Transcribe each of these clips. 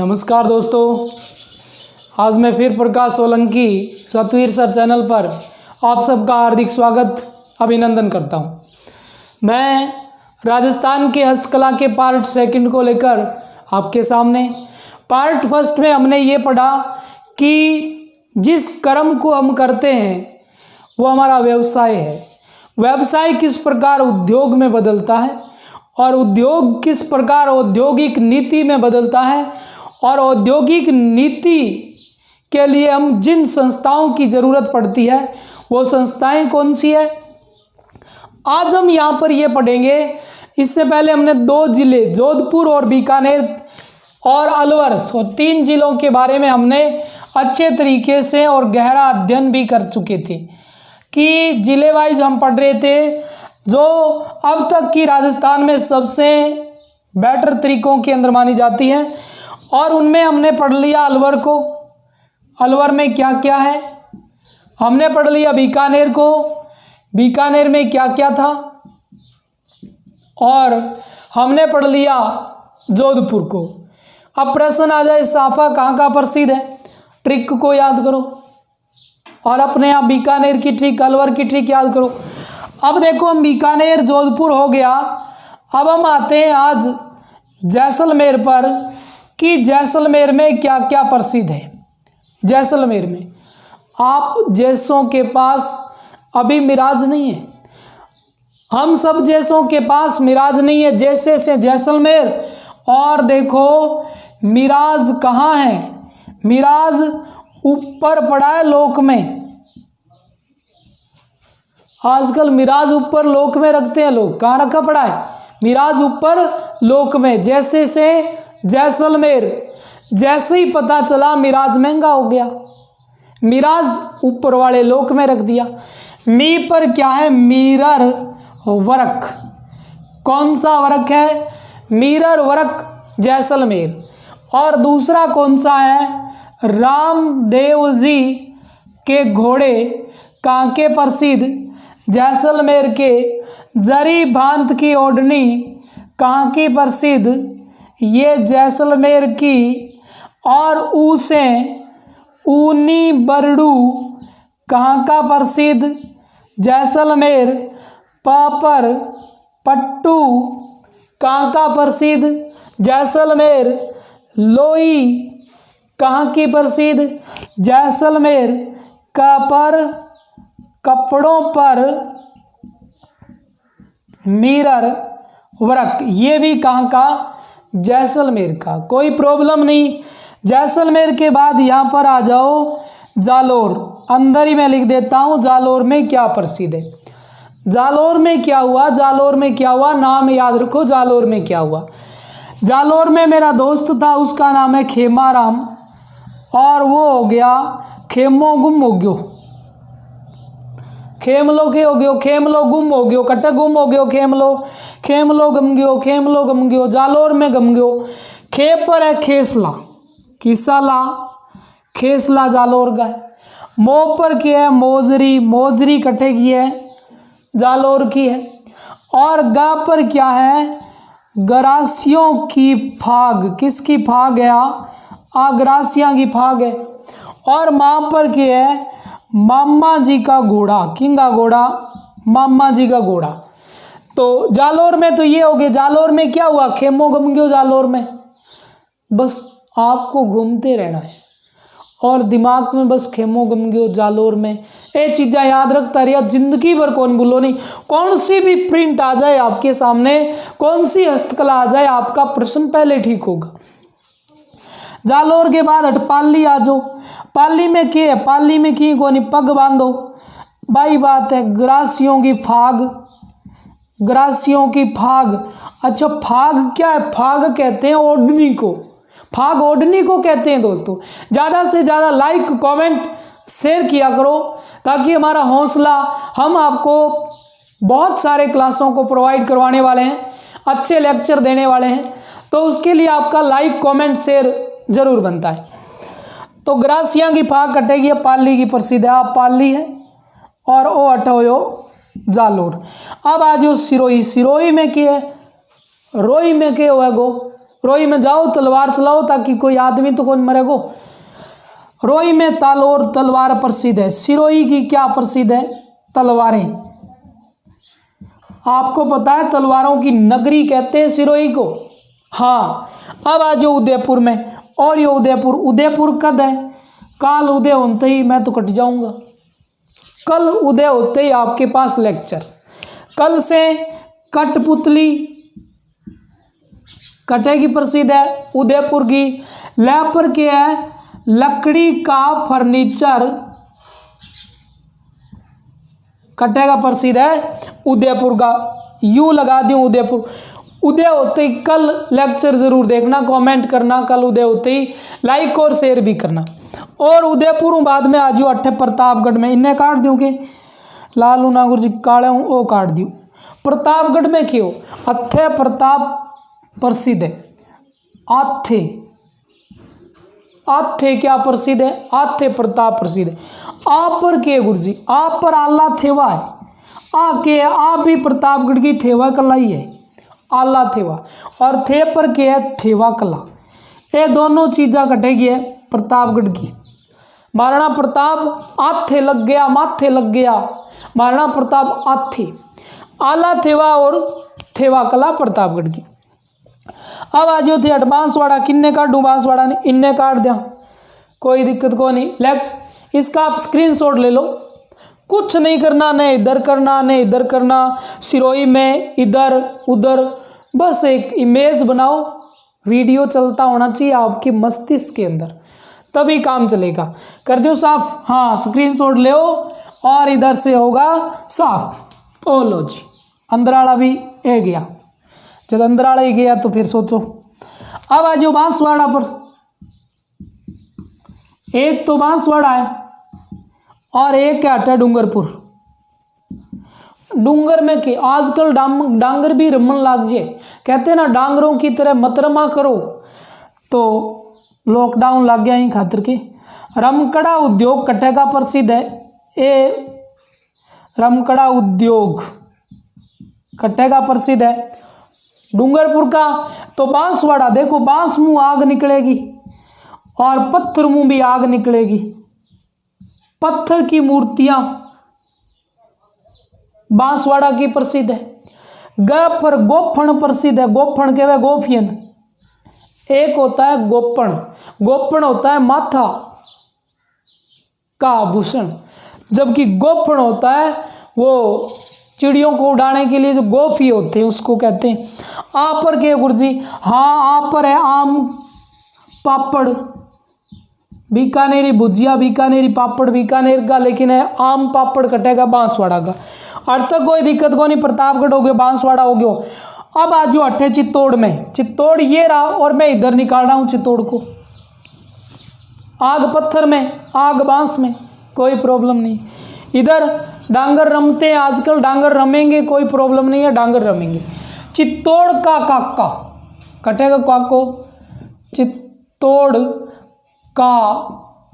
नमस्कार दोस्तों, आज मैं फिर प्रकाश सोलंकी सतवीर सर चैनल पर आप सबका हार्दिक स्वागत अभिनंदन करता हूं। मैं राजस्थान के हस्तकला के पार्ट सेकंड को लेकर आपके सामने। पार्ट फर्स्ट में हमने ये पढ़ा कि जिस कर्म को हम करते हैं वो हमारा व्यवसाय है। व्यवसाय किस प्रकार उद्योग में बदलता है और उद्योग किस प्रकार औद्योगिक नीति में बदलता है और औद्योगिक नीति के लिए हम जिन संस्थाओं की ज़रूरत पड़ती है वो संस्थाएं कौन सी है, आज हम यहाँ पर ये पढ़ेंगे। इससे पहले हमने 2 जिले जोधपुर और बीकानेर और अलवर और 3 जिलों के बारे में हमने अच्छे तरीके से और गहरा अध्ययन भी कर चुके थे कि जिले वाइज हम पढ़ रहे थे जो अब तक की राजस्थान में सबसे बेटर तरीकों के अंदर मानी जाती है। और उनमें हमने पढ़ लिया अलवर को, अलवर में क्या क्या है। हमने पढ़ लिया बीकानेर को, बीकानेर में क्या क्या था। और हमने पढ़ लिया जोधपुर को। अब प्रश्न आ जाए, साफा कहाँ का प्रसिद्ध है, ट्रिक को याद करो और अपने आप बीकानेर की ट्रिक, अलवर की ट्रिक याद करो। अब देखो, हम बीकानेर जोधपुर हो गया। अब हम आते हैं आज जैसलमेर पर कि जैसलमेर में क्या क्या प्रसिद्ध है। जैसलमेर में आप जैसों के पास अभी मिराज नहीं है, हम सब जैसों के पास मिराज नहीं है, जैसे से जैसलमेर। और देखो मिराज कहाँ है, मिराज ऊपर पड़ा है लोक में। आजकल मिराज ऊपर लोक में रखते हैं लोग, कहाँ रखा पड़ा है, मिराज ऊपर लोक में। जैसे से जैसलमेर, जैसे ही पता चला मिराज महंगा हो गया, मिराज ऊपर वाले लोक में रख दिया। मी पर क्या है, मिरर वर्क। कौन सा वर्क है, मिरर वर्क जैसलमेर। और दूसरा कौन सा है, रामदेव जी के घोड़े कहाँ के प्रसिद्ध, जैसलमेर के। जरी भांत की ओढ़नी कहाँ की प्रसिद्ध, ये जैसलमेर की। और ऊसे ऊनी बरडू कहाँ का प्रसिद्ध, जैसलमेर। पापर पट्टू कहाँ का प्रसिद्ध, जैसलमेर। लोई कहाँ की प्रसिद्ध, जैसलमेर। कापर कपड़ों पर मिरर वर्क, ये भी कहाँ का, जैसलमेर का। कोई प्रॉब्लम नहीं। जैसलमेर के बाद यहाँ पर आ जाओ जालोर, अंदर ही मैं लिख देता हूँ जालोर में क्या प्रसिद्ध है। जालोर में क्या हुआ, जालोर में क्या हुआ, नाम याद रखो। जालोर में क्या हुआ, जालोर में मेरा दोस्त था, उसका नाम है खेमाराम, और वो हो गया खेमो गुम हो गयो, खेमलो के हो गयो, खेमलो गुम हो गयो, कटक गुम हो गयो, खेमलो, खेमलो गम गयो, खेमलो गम गयो, जालोर में गम गयो। खे पर है खेसला, किसाला, खेसला जालोर का है। मो पर क्या है, मोजरी, मोजरी कटे की है, जालोर की है। और गा पर क्या है, गरासियों की फाग, किसकी फाग है, आगरासियां की फाग है। और माँ पर क्या है, मामा जी का घोड़ा, किंगा घोड़ा, मामा जी का घोड़ा। तो जालोर में तो ये हो गया। जालोर में क्या हुआ, खेमो गम गयो जालोर में। बस आपको घूमते रहना है और दिमाग में बस खेमो गम गयो जालोर में, ये चीज़ें याद रखता रहिए, जिंदगी भर कौन भूलो नहीं। कौन सी भी प्रिंट आ जाए आपके सामने, कौन सी हस्तकला आ जाए, आपका प्रश्न पहले ठीक होगा। जालोर के बाद हट पाली आ जाओ। पाली में क्या है, पाली में की कोनी, पग बांधो, बाई बात है, ग्रासियों की फाग, ग्रासियों की फाग। अच्छा, फाग क्या है, फाग कहते हैं ओढ़नी को, फाग ओढ़नी को कहते हैं। दोस्तों ज़्यादा से ज़्यादा लाइक कमेंट शेयर किया करो ताकि हमारा हौसला, हम आपको बहुत सारे क्लासों को प्रोवाइड करवाने वाले हैं, अच्छे लेक्चर देने वाले हैं, तो उसके लिए आपका लाइक कमेंट शेयर जरूर बनता है। तो ग्रासियां की फाग कटेगी, पाली की प्रसिद्ध है, आप पाली है। और ओ हटो जालोर। अब आ जाओ सिरोही, सिरोही में क्या है, रोई में क्या हुआ गो, रोई में जाओ तलवार चलाओ ताकि कोई आदमी तो कौन मरेगो। रोई में तालोर तलवार प्रसिद्ध है। सिरोही की क्या प्रसिद्ध है? तलवारें। आपको पता है तलवारों की नगरी कहते हैं सिरोही को। हाँ, अब आ जाओ उदयपुर में। और ये उदयपुर कद है? काल उदय होते ही मैं तो कट जाऊंगा। कल उदय होते ही आपके पास लेक्चर। कल से कठपुतली कटेगी प्रसिद्ध है उदयपुर की। लैपर के है लकड़ी का फर्नीचर कटेगा प्रसिद्ध है उदयपुर का। यू लगा दूं उदयपुर। उदय होते ही कल लेक्चर जरूर देखना, कमेंट करना, कल उदय होते ही लाइक और शेयर भी करना। और उदयपुर बाद में आज अट्ठे प्रतापगढ़ में इन्हें काट दूं के लालू नागुर जी काले हूँ वो काट दूं। प्रतापगढ़ में क्यों? अत्थे प्रताप प्रसिद्ध है। आथे आथे क्या प्रसिद्ध है? आथे प्रताप प्रसिद्ध है। आप पर के गुरु जी? आप पर आला थेवा है। आ के आप भी प्रतापगढ़ की थेवा कला ही है, आला थेवा। और थे पर के है थेवा कला। ये दोनों चीज़ा कटेगी है प्रतापगढ़ की। महाराणा प्रताप आथे लग गया, माथे लग गया। महाराणा प्रताप आथे, आला थेवा और थेवा कला प्रतापगढ़ की। अब आज जो थे अट बांसवाड़ा, किन्ने काटू बांसवाड़ा ने? इन्ने काट दिया, कोई दिक्कत को नहीं। लेक इसका आप स्क्रीनशॉट ले लो। कुछ नहीं करना, न इधर करना न इधर करना। सिरोही में इधर उधर, बस एक इमेज बनाओ। वीडियो चलता होना चाहिए आपके मस्तिष्क के अंदर, तभी काम चलेगा। कर दो साफ। हाँ, स्क्रीनशॉट ले और इधर से होगा साफ। ओ लो जी, अंदराला भी ए गया। जब अंदराला ही गया तो फिर सोचो। अब आ जाओ बांसवाड़ा पर। एक तो बांसवाड़ा है और एक क्या हटा डूंगरपुर। डूंगर में कि आजकल डांगर भी रमन लाग जाए। कहते हैं ना डांगरों की तरह मत रमा करो, तो लॉकडाउन लग गया ही खातिर के। रमकड़ा उद्योग कटेगा प्रसिद्ध है। ये रमकड़ा उद्योग कटेगा प्रसिद्ध है डूंगरपुर का। तो बांसवाड़ा देखो, बांस मुंह आग निकलेगी और पत्थर मुंह भी आग निकलेगी। पत्थर की मूर्तियां बांसवाड़ा की प्रसिद्ध है। ग पर गोफण प्रसिद्ध है। गोफण के वे गोफियन। एक होता है गोपण, गोपण होता है माथा का आभूषण, जबकि गोफण होता है वो चिड़ियों को उड़ाने के लिए जो गोफी होते हैं उसको कहते हैं। आप पर के गुरु जी? हाँ, आप पर है आम पापड़, बीकानेरी भुजिया, बीकानेरी पापड़ बीकानेर का, लेकिन है आम पापड़ कटेगा बांसवाड़ा का। और तक कोई दिक्कत को नहीं। प्रतापगढ़ हो गया, बांसवाड़ा हो गया। अब आज जो अट्ठे चित्तौड़ में, चित्तौड़ ये रहा और मैं इधर निकाल रहा हूँ चित्तौड़ को। आग पत्थर में, आग बांस में, कोई प्रॉब्लम नहीं। इधर डांगर रमते हैं आजकल, डांगर रमेंगे, कोई प्रॉब्लम नहीं है, डांगर रमेंगे। चित्तौड़ का काका कटेगा काको। चित्तौड़ का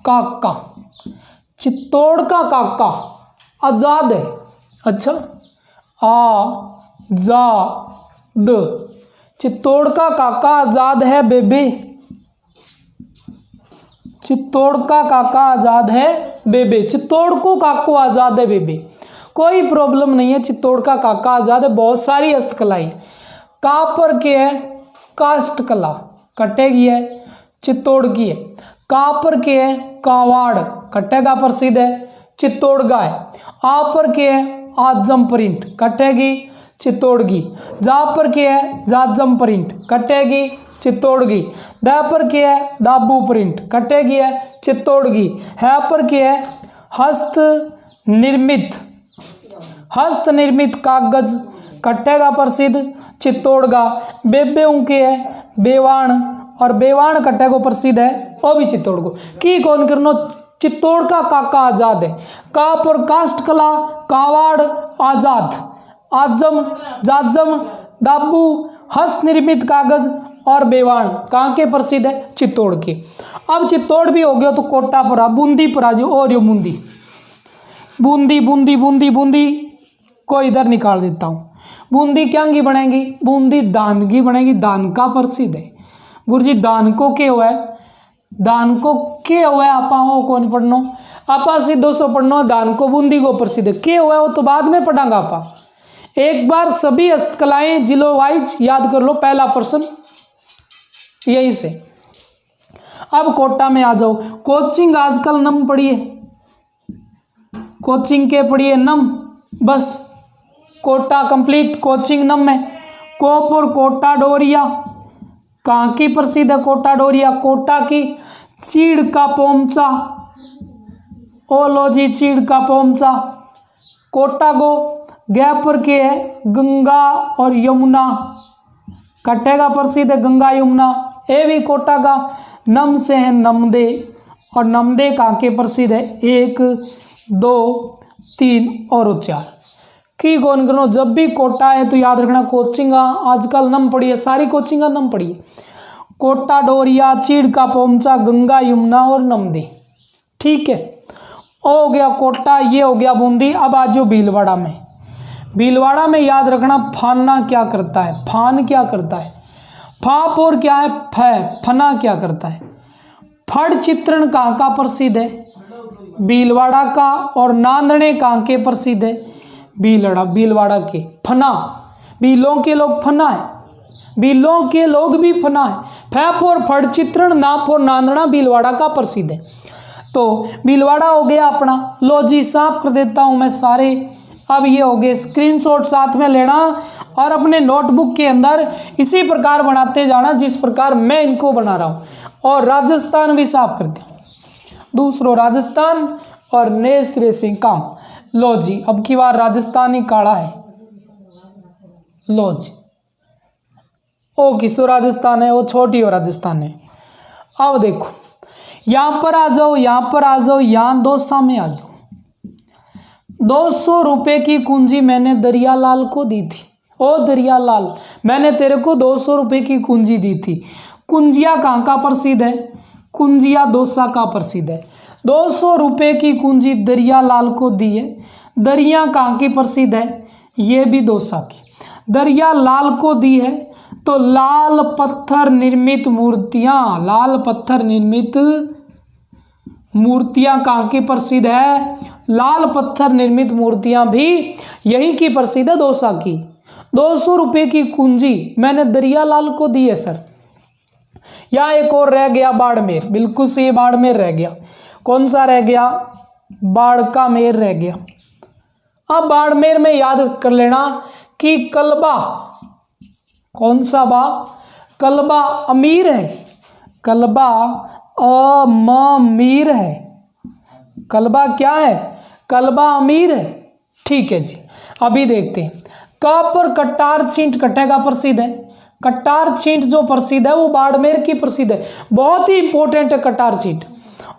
काका, चित्तौड़ का काका आजाद है। अच्छा, आजाद, चित्तौड़ का काका आजाद है बेबे। चित्तौड़ का काका आजाद है बेबे। चित्तौड़ को काको आजाद है बेबे, कोई प्रॉब्लम नहीं है। चित्तौड़ का काका आजाद है। बहुत सारी हस्तकलाएं। का पर के है कास्ट कला कटेगी है, चित्तौड़ की है। का पर के है कावाड़ कटेगा प्रसिद्ध है, चित्तौड़ का है। आ पर के है आजम प्रिंट कटेगी, चित्तौड़ की। जा पर के है जाजम प्रिंट कटेगी, चित्तौड़ की। द पर के है दाबू प्रिंट कटेगी है, चित्तौड़ की। है पर के है हस्त निर्मित कागज कटेगा प्रसिद्ध, चित्तौड़ का। बेबे के है बेवाण, और बेवाण कटेगा प्रसिद्ध है वो भी चित्तौड़ को। की कौन करनो? चित्तौड़ का काका आजाद है। का पर कास्ट कला, कावाड़ आजाद, आजम जाजम दाबू, हस्त निर्मित कागज और बेवाण कहाँ के प्रसिद्ध है? चित्तौड़ के। अब चित्तौड़ भी हो गया तो कोटा पर आ, बूंदी पर आ जाओ। और यो बूंदी बूंदी बूंदी बूंदी बूंदी को इधर निकाल देता हूँ। बूंदी क्या की बनेगी? बूंदी दान की बनेगी, दान का प्रसिद्ध है। गुरुजी दान को के हुआ है, दान को के हुआ है आपा हो कौन पढ़नो, आपा सीधो सो पढ़नो दान को बूंदी को प्रसिद्ध के हुआ है वो तो बाद में पढ़ांगा आपा। एक बार सभी हस्तकलाएं जिलों वाइज याद कर लो, पहला प्रश्न यही से। अब कोटा में आ जाओ। कोचिंग आजकल नम पढ़िए, कोचिंग के पढ़िए नम, बस कोटा कंप्लीट। कोचिंग नम में कोप और कोटा डोरिया कहाँ की प्रसिद्ध है? कोटा डोरिया कोटा की। चीड़ का पोमचा, ओ लो जी चीड़ का पोमचा। कोटा को गैपर के है गंगा और यमुना, कटेगा प्रसिद्ध है गंगा यमुना। ये भी कोटा का। नम से है नमदे, और नमदे कहाँ के प्रसिद्ध है? 1 2 3 और 4 की कौन करो। जब भी कोटा है तो याद रखना कोचिंग आजकल नम पड़ी है, सारी कोचिंग नम पड़ी है। कोटा डोरिया, चीड़ का पोमचा, गंगा यमुना और नमदे। ठीक है, हो गया कोटा, ये हो गया बूंदी। अब आ जाओ भीलवाड़ा में। भीलवाड़ा में याद रखना फाना क्या करता है, फान क्या करता है, फाप और क्या है फना क्या करता है। फड़ चित्रण कहाँ का प्रसिद्ध है? भीलवाड़ा का। और नांदने कहाँ के प्रसिद्ध है? भीलवाड़ा के। फना भीलों के लोग फना है, भीलों के लोग भी फना है। फैप और फड़ चित्रण, नाप और नांदना भीलवाड़ा का प्रसिद्ध है। तो भीलवाड़ा हो गया अपना। लो जी साफ कर देता हूं मैं सारे। अब ये हो गए, स्क्रीनशॉट साथ में लेना और अपने नोटबुक के अंदर इसी प्रकार बनाते जाना जिस प्रकार मैं इनको बना रहा हूं। और राजस्थान भी साफ कर दिया, दूसरो राजस्थान और नए सिरे से काम। लो जी अब की बार राजस्थानी काड़ा है। लो जी ओ किसो राजस्थान है, वो छोटी हो राजस्थान है। अब देखो यहां पर आ जाओ, यहां पर आ जाओ, यहां दौसा में आ जाओ। 200 रुपए की कुंजी मैंने दरियालाल को दी थी। ओ दरियालाल मैंने तेरे को 200 रुपए की कुंजी दी थी। कुंजिया कहाँ का प्रसिद्ध है? कुंजिया दौसा का प्रसिद्ध है। 200 रुपए की कुंजी दरियालाल को दी है। दरिया कहाँ की प्रसिद्ध है? ये भी दौसा की। दरियालाल को दी है तो लाल पत्थर निर्मित मूर्तियां, लाल पत्थर निर्मित मूर्तियां कहाँ की प्रसिद्ध है? लाल पत्थर निर्मित मूर्तियां भी यहीं की प्रसिद्ध है, दौसा की। 200 रुपए की कुंजी मैंने दरियालाल को दी है सर। या एक और रह गया बाड़मेर, बिल्कुल सही बाड़मेर रह गया। कौन सा रह गया? बाड़कामेर रह गया। अब बाड़मेर में याद कर लेना कि कलबा, कौन सा बा? कलबा अमीर है, कलबा अमीर है। कलबा क्या है? कलबा अमीर है। ठीक है जी, अभी देखते हैं। कप और कट्टार छींट कट्टे का प्रसिद्ध है। कट्टार छींट जो प्रसिद्ध है वो बाड़मेर की प्रसिद्ध है, बहुत ही इंपॉर्टेंट है कट्टार छींट।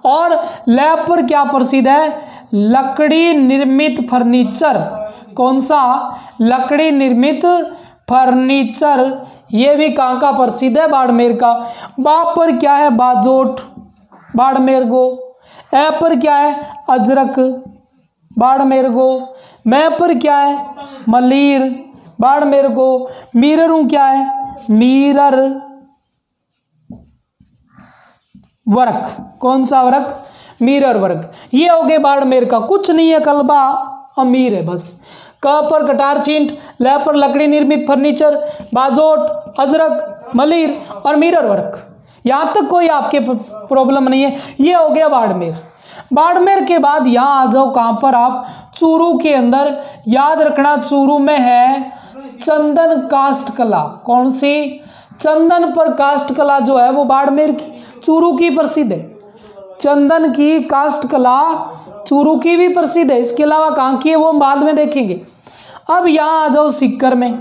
और लैब पर क्या प्रसिद्ध है? लकड़ी निर्मित फर्नीचर। कौन सा? लकड़ी निर्मित फर्नीचर। ये भी कहाँ का प्रसिद्ध है? बाड़मेर का। बा पर क्या है? बाजोट, बाड़मेर गो। ए पर क्या है? अजरक, बाड़मेर गो। मैं पर क्या है? मलीर, बाड़मेर गो। मीररू क्या है? Mirror work. कौन सा वर्क? Mirror work. ये हो गए बाड़मेर का। कुछ नहीं है, कलबा अमीर है बस। क पर कटार छींट, ल पर लकड़ी निर्मित फर्नीचर, बाजोट, अजरक, मलीर और मीरर वर्क। यहाँ तक कोई आपके प्रॉब्लम नहीं है। ये हो गया बाड़मेर। बाड़मेर के बाद यहाँ आ जाओ कहाँ पर आप? चूरू के अंदर। याद रखना चूरू में है चंदन काष्ठ कला। कौन सी? चंदन पर काष्ठ कला जो है वो बाड़मेर की, चूरू की प्रसिद्ध है। चंदन की काष्ठ कला चूरू की भी प्रसिद्ध है। इसके अलावा कहाँ की है वो हम बाद में देखेंगे। अब यहाँ आ जाओ सिक्कर में।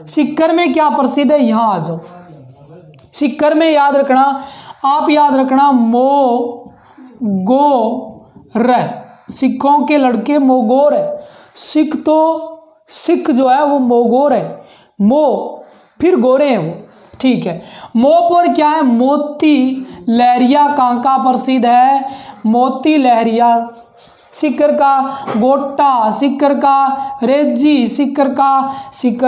सिक्कर में क्या प्रसिद्ध है? यहाँ आ जाओ। सिक्कर में याद रखना, आप याद रखना मोगोर। सिखों के लड़के मोगोर है। सिख तो सिख जो है वो मोगोर है, मो फिर गोरे हैं वो। ठीक है, मो पर क्या है? मोती लहरिया कहाँ का प्रसिद्ध है? मोती लहरिया सिक्कर का गोटा, सिक्कर का रेजी, सिक्कर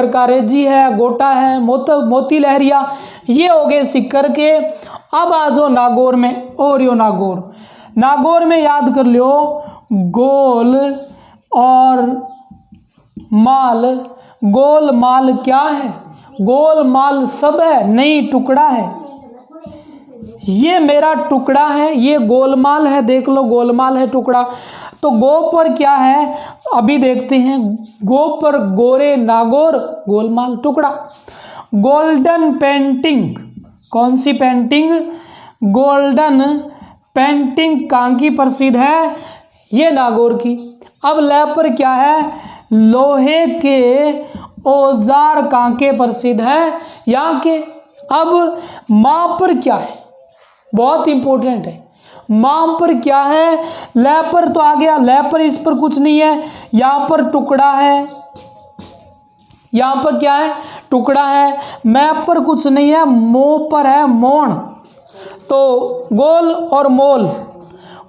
का रेजी है, गोटा है, मोती लहरिया, ये हो गए सिक्कर के। अब आ जाओ नागौर में, और यो नागौर में याद कर लो गोल और माल। गोल माल क्या है? गोल माल सब है, नहीं टुकड़ा है। ये मेरा टुकड़ा है, ये गोलमाल है, देख लो गोलमाल है टुकड़ा। तो गो पर क्या है अभी देखते हैं। गो पर गोरे नागौर, गोलमाल टुकड़ा। गोल्डन पेंटिंग, कौन सी पेंटिंग? गोल्डन पेंटिंग कहाँ की प्रसिद्ध है? ये नागौर की। अब ल पर क्या है? लोहे के औजार कहाँ के प्रसिद्ध है? यहाँ के। अब माँ पर क्या है? बहुत इंपॉर्टेंट है। माँ पर क्या है? ल पर तो आ गया, ल पर इस पर कुछ नहीं है, यहाँ पर टुकड़ा है, यहाँ पर क्या है? टुकड़ा है। मैं पर कुछ नहीं है, मो पर है मोण, तो गोल और मोल।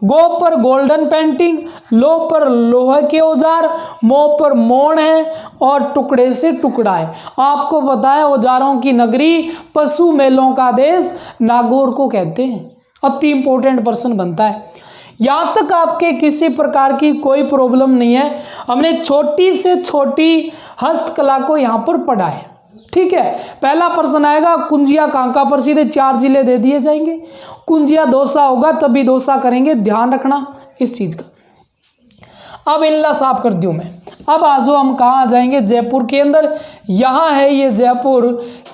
गो पर गोल्डन पेंटिंग, लो पर लोहे के औजार, मो पर मोण है, और टुकड़े से टुकड़ा है। आपको पता है औजारों की नगरी, पशु मेलों का देश नागौर को कहते हैं। अति इंपॉर्टेंट प्रश्न बनता है। यहाँ तक आपके किसी प्रकार की कोई प्रॉब्लम नहीं है। हमने छोटी से छोटी हस्तकला को यहाँ पर पढ़ा है, ठीक है। पहला प्रश्न आएगा कुंजिया कहाँ का प्रसिद्ध है? 4 जिले दे दिए जाएंगे। कुंजिया दोसा होगा तभी दोसा करेंगे, ध्यान रखना इस चीज का। अब इल्ला साफ कर दूं मैं। अब आज हम कहाँ आ जाएंगे? जयपुर के अंदर। यहाँ है ये जयपुर।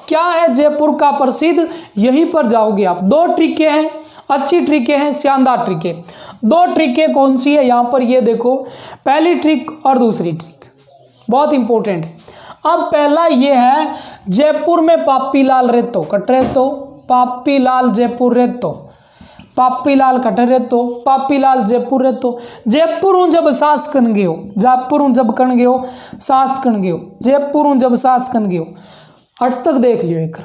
क्या है जयपुर का प्रसिद्ध? यहीं पर जाओगे आप। 2 ट्रिकें हैं, अच्छी ट्रिकें हैं, शानदार ट्रिकें। 2 ट्रिकें कौन सी है यहाँ पर? ये देखो, पहली ट्रिक और दूसरी ट्रिक बहुत इंपॉर्टेंट है। अब पहला ये है, जयपुर में पापीलाल रहतो कट रहतो, पापीलाल जयपुर रहतो, पापीलाल कट रहतो, पापीलाल जयपुर रहतो। जयपुर हूँ जब सास कन गयो, जयपुर हूँ जब कन गयो सास कन गयो, जयपुर हूँ जब सास कन गयो। 8 तक देख लियो एक।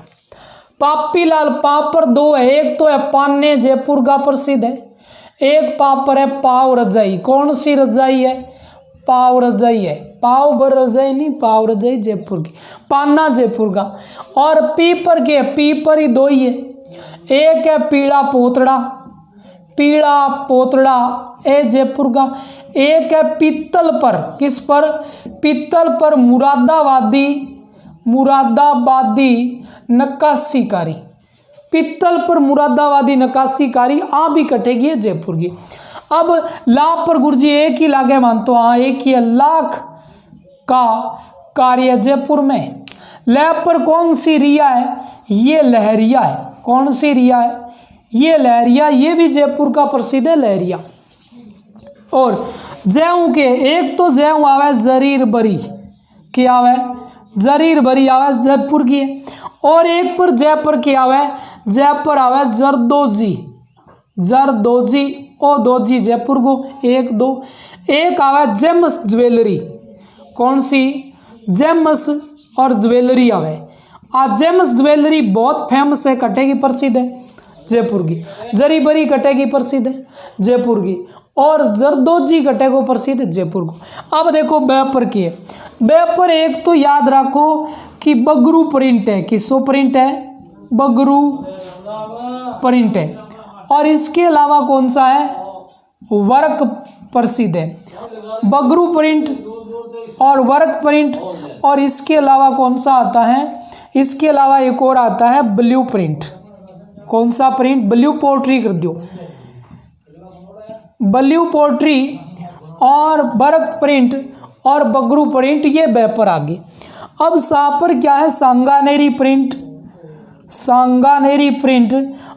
पापीलाल पापर 2 है, एक तो है पान्ने जयपुर का प्रसिद्ध है, एक पापर है पाव रजाई। कौन सी रजाई है? पाव रजाई है। पाव भर रजाई नहीं, पाव रजाई जयपुर की, पान्ना जयपुर का। और पीपर के, पीपर ही 2 ही है, एक है पीला पोतड़ा, पीला पोतड़ा ए जयपुर का, एक है पीतल पर। किस पर? पीतल पर मुरादाबादी, मुरादाबादी नक्काशीकारी, पीतल पर मुरादाबादी नक्काशीकारी आ भी कटेगी है जयपुर की। अब ला पर गुरुजी एक ही लागे मानतो, हाँ एक ही है, लाख का कार्य जयपुर में। ल पर कौन सी रिया है? ये लहरिया है। कौन सी रिया है? ये लहरिया, ये भी जयपुर का प्रसिद्ध है लहरिया। और जयऊ के, एक तो जयऊ आवे जरीर बरी, क्या आवे? जरीर बरी आवे जयपुर की है। और एक पर जयपुर की आवे, जयपुर आवे जरदोजी, जरदोजी ओ दोजी जयपुर को 1 2। एक आवे जेम्स ज्वेलरी, कौन सी? जेम्स और ज्वेलरी आवे। आज जेम्स ज्वेलरी बहुत फेमस है, कटेगी प्रसिद्ध है जयपुर की। जरी बरी कटेगी प्रसिद्ध है जयपुर की, और जरदोजी कटेगो प्रसिद्ध है जयपुर को। अब देखो बैपर की है। बैपर एक तो याद रखो कि बगरू प्रिंट है, किसो प्रिंट है? बगरू प्रिंट है। और इसके अलावा कौन सा है? वर्क प्रसिद्ध है, बगरू प्रिंट और वर्क प्रिंट। और इसके अलावा कौन सा आता है? इसके अलावा एक और आता है ब्लू प्रिंट। कौन सा प्रिंट? ब्लू पोट्री कर दो, ब्लू पोट्री और वर्क प्रिंट और बगरू प्रिंट, ये बैपर आगे। अब सापर क्या है? Sanganeri print, Sanganeri print.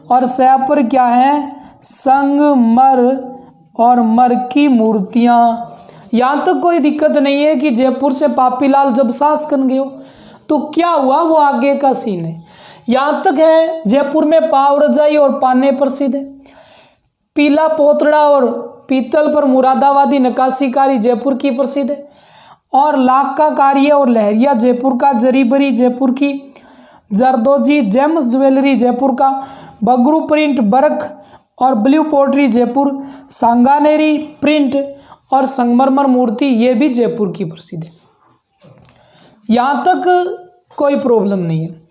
और सैपर क्या है? संगमर और मर की मूर्तियाँ। यहाँ तक कोई दिक्कत नहीं है कि जयपुर से पापीलाल जब सास कन गयो तो क्या हुआ, वो आगे का सीन है। यहाँ तक है जयपुर में पाव रजाई और पाने प्रसिद्ध है। पीला पोतड़ा और पीतल पर मुरादाबादी नक्काशीकारी जयपुर की प्रसिद्ध है। और लाख का कार्य और लहरिया जयपुर का, जरीबरी जयपुर की, जरदोजी जेम्स ज्वेलरी जयपुर का, बगरू प्रिंट बर्क और blue pottery Jaipur, Sanganeri print और संगमरमर मूर्ति ये भी जयपुर की प्रसिद्ध है। यहाँ तक कोई प्रॉब्लम नहीं है।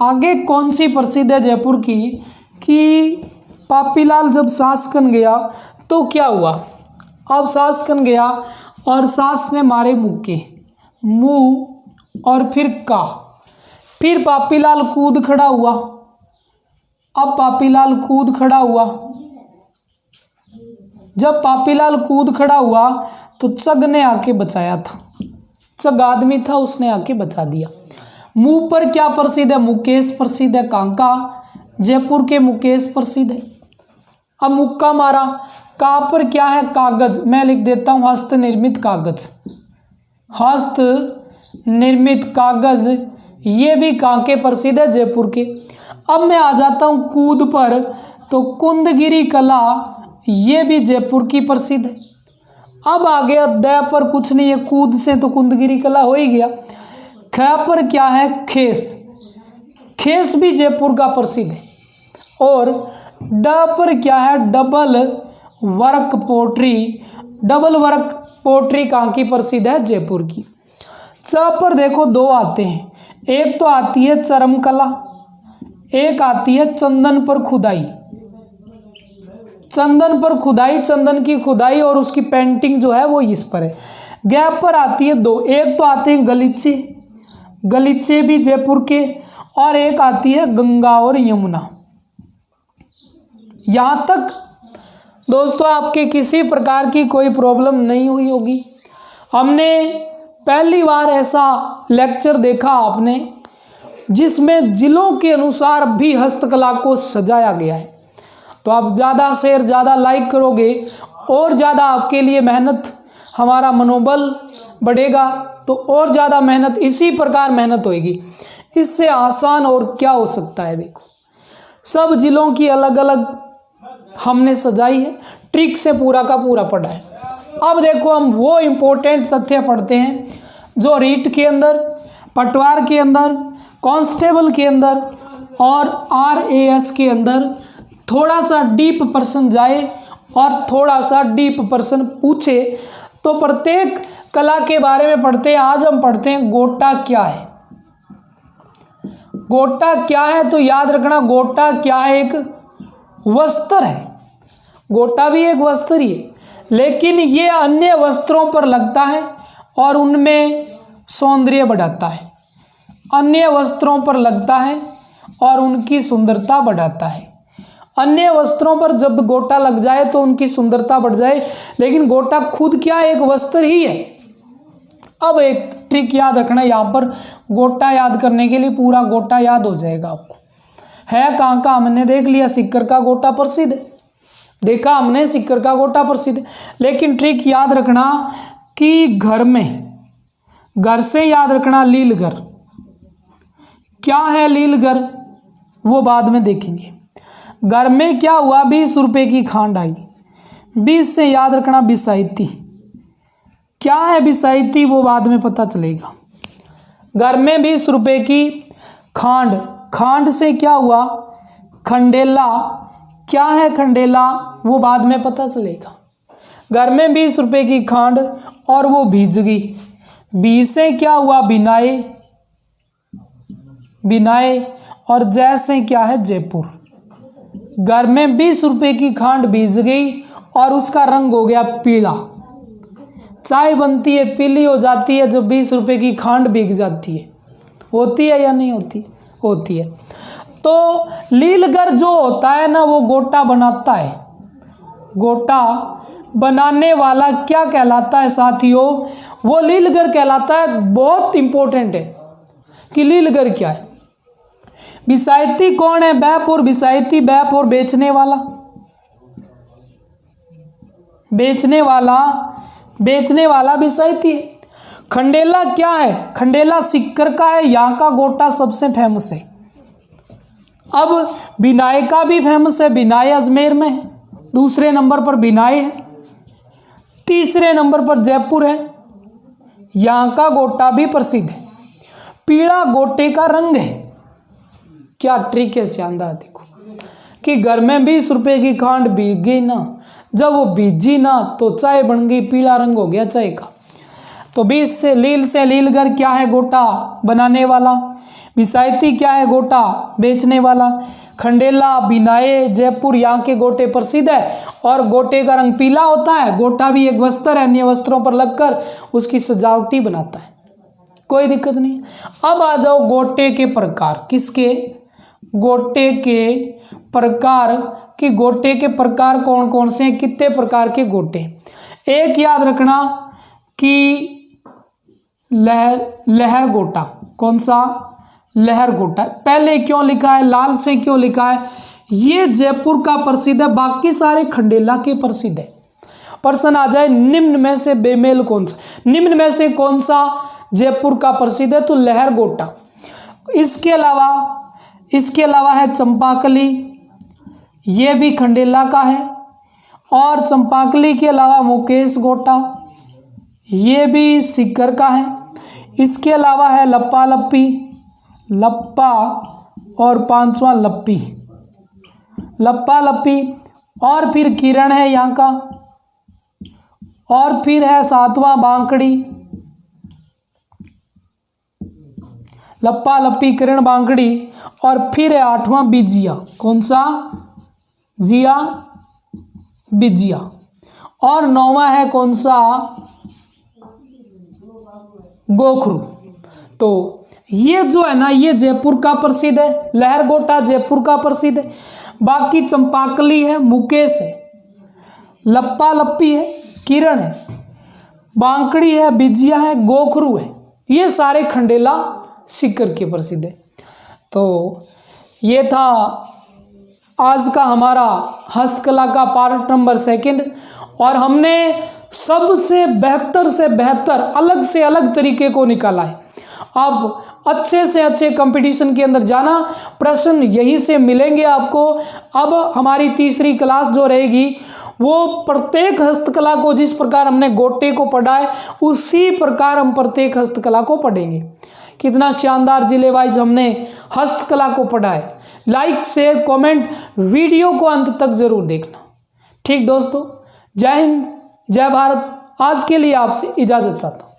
आगे कौन सी प्रसिद्ध है जयपुर की कि पापीलाल जब सासकन गया तो क्या हुआ। अब सासकन गया और सास ने मारे मुक्के, मुंह और फिर का, फिर पापीलाल कूद खड़ा हुआ। अब पापीलाल कूद खड़ा हुआ, जब पापीलाल कूद खड़ा हुआ तो चग ने आके बचाया था। चग आदमी था, उसने आके बचा दिया। मुंह पर क्या प्रसिद्ध है, मुकेश प्रसिद्ध है। कांका जयपुर के मुकेश प्रसिद्ध है। अब मुक्का मारा, का पर क्या है, कागज। मैं लिख देता हूं हस्त निर्मित कागज, हस्त निर्मित कागज, ये भी कांके प्रसिद्ध है जयपुर के। अब मैं आ जाता हूं कूद पर, तो कुंदगिरी कला ये भी जयपुर की प्रसिद्ध है। अब आ गया द पर कुछ नहीं है, कूद से तो कुंदगिरी कला हो ही गया। ख पर क्या है, खेस, खेस भी जयपुर का प्रसिद्ध है। और ड पर क्या है, double work pottery, double work pottery कहाँ की प्रसिद्ध है, जयपुर की। च पर देखो दो आते हैं, एक तो आती है चरम कला, एक आती है चंदन पर खुदाई। चंदन पर खुदाई, चंदन की खुदाई और उसकी पेंटिंग जो है वो इस पर है। गैप पर आती है दो, एक तो आते हैं गलीचे, गलीचे भी जयपुर के, और एक आती है गंगा और यमुना। यहाँ तक दोस्तों आपके किसी प्रकार की कोई प्रॉब्लम नहीं हुई होगी। हमने पहली बार ऐसा लेक्चर देखा आपने जिसमें जिलों के अनुसार भी हस्तकला को सजाया गया है। तो आप ज़्यादा शेयर, ज़्यादा लाइक करोगे और ज़्यादा आपके लिए मेहनत, हमारा मनोबल बढ़ेगा, तो और ज़्यादा मेहनत, इसी प्रकार मेहनत होगी। इससे आसान और क्या हो सकता है। देखो सब जिलों की अलग अलग हमने सजाई है, ट्रिक से पूरा का पूरा पढ़ा है। अब देखो हम वो इम्पोर्टेंट तथ्य पढ़ते हैं जो रीट के अंदर, पटवार के अंदर, कांस्टेबल के अंदर और RAS के अंदर थोड़ा सा डीप पर्सन जाए और थोड़ा सा डीप पर्सन पूछे तो प्रत्येक कला के बारे में पढ़ते हैं। आज हम पढ़ते हैं गोटा क्या है। गोटा क्या है तो याद रखना, गोटा क्या है, एक वस्त्र है। गोटा भी एक वस्त्र ही है, लेकिन ये अन्य वस्त्रों पर लगता है और उनमें सौंदर्य बढ़ाता है। अन्य वस्त्रों पर लगता है और उनकी सुंदरता बढ़ाता है। अन्य वस्त्रों पर जब गोटा लग जाए तो उनकी सुंदरता बढ़ जाए, लेकिन गोटा खुद क्या है, एक वस्त्र ही है। अब एक ट्रिक याद रखना, यहाँ पर गोटा याद करने के लिए पूरा गोटा याद हो जाएगा आपको। है कहाँ का, हमने देख लिया, सिक्कर का गोटा प्रसिद्ध है, देखा हमने सिक्कर का गोटा प्रसिद्ध है। लेकिन ट्रिक याद रखना कि घर में, घर से याद रखना लीलगर। क्या है लीलगर वो बाद में देखेंगे। घर में क्या हुआ, 20 रुपए की खांड आई, 20 से याद रखना बिसायती। क्या है बिसायती वो बाद में पता चलेगा। घर में 20 रुपए की खांड, खांड से क्या हुआ, खंडेला। क्या है खंडेला वो बाद में पता चलेगा। घर में 20 रुपए की खांड और वो भीज गई, बीज से क्या हुआ, बिनाए, बिनाए। और जैसे क्या है, जयपुर। घर में 20 रुपए की खांड भीज गई और उसका रंग हो गया पीला। चाय बनती है, पीली हो जाती है जब 20 रुपए की खांड भीग जाती है। होती है या नहीं होती, होती है। तो लीलगर जो होता है ना, वो गोटा बनाता है। गोटा बनाने वाला क्या कहलाता है साथियों, वो लीलगर कहलाता है। बहुत इंपॉर्टेंट है कि लीलगर क्या है। बिसायती कौन है, बैप और बिसायती, बैप और बेचने वाला, बेचने वाला, बेचने वाला बिसायती है। खंडेला क्या है, खंडेला सिक्कर का है। यहाँ का गोटा सबसे फेमस है। अब बिनाए का भी फेमस है, बिनाए अजमेर में है, दूसरे नंबर पर बिनाए है, तीसरे नंबर पर जयपुर है। यहाँ का गोटा भी प्रसिद्ध है। पीला गोटे का रंग है। क्या ट्रिक है, शानदार। देखो कि घर में 20 रुपए की खांड भीग गई ना, जब वो बीजी ना तो चाय बन गई, पीला रंग हो गया चाय का। तो बीज से लीलगर क्या है? गोटा बनाने वाला। बिसायती क्या है? गोटा बेचने वाला। खंडेला, बिनाए, जयपुर यहाँ के गोटे प्रसिद्ध है और गोटे का रंग पीला होता है। गोटा भी एक वस्त्र है, अन्य वस्त्रों पर लगकर उसकी सजावटी बनाता है, कोई दिक्कत नहीं। अब आ जाओ गोटे के प्रकार। किसके? गोटे के प्रकार। कि गोटे के प्रकार कौन कौन से हैं, कितने प्रकार के गोटे? एक याद रखना कि लहर गोटा। कौन सा? लहर गोटा। पहले क्यों लिखा है? लाल से क्यों लिखा है? ये जयपुर का प्रसिद्ध है, बाकी सारे खंडेला के प्रसिद्ध है। प्रश्न आ जाए निम्न में से बेमेल कौन सा? निम्न में से कौन सा जयपुर का प्रसिद्ध है? तो लहर गोटा। इसके अलावा है चंपाकली, ये भी खंडेला का है। और चंपाकली के अलावा मुकेश गोटा, ये भी सीकर का है। इसके अलावा है लप्पा लप्पी, लप्पा, और पांचवा लप्पी, लप्पा लप्पी। और फिर किरण है यहाँ का, और फिर है सातवां बांकड़ी, लप्पा लप्पी, किरण, बांकड़ी। और फिर है आठवां बिजिया। कौन सा? जिया, बिजिया। और नौवां है कौन सा? गोखरू। तो ये जो है ना, ये जयपुर का प्रसिद्ध है। लहर गोटा जयपुर का प्रसिद्ध है। बाकी चंपाकली है, मुकेश है, लप्पा लप्पी है, किरण है, बांकड़ी है, बिजिया है, गोखरू है। ये सारे खंडेला सीकर के प्रसिद्ध है। तो ये था आज का हमारा हस्तकला का पार्ट नंबर 2 और हमने सबसे बेहतर से बेहतर, अलग से अलग तरीके को निकाला है। अब अच्छे से अच्छे कंपटीशन के अंदर जाना, प्रश्न यहीं से मिलेंगे आपको। अब हमारी तीसरी क्लास जो रहेगी वो प्रत्येक हस्तकला को, जिस प्रकार हमने गोटे को पढ़ा है उसी प्रकार हम प्रत्येक हस्तकला को पढ़ेंगे। कितना शानदार जिले वाइज हमने हस्तकला को पढ़ा है। लाइक, शेयर, कमेंट, वीडियो को अंत तक जरूर देखना। ठीक दोस्तों, जय हिंद, जय भारत। आज के लिए आपसे इजाजत चाहता हूँ।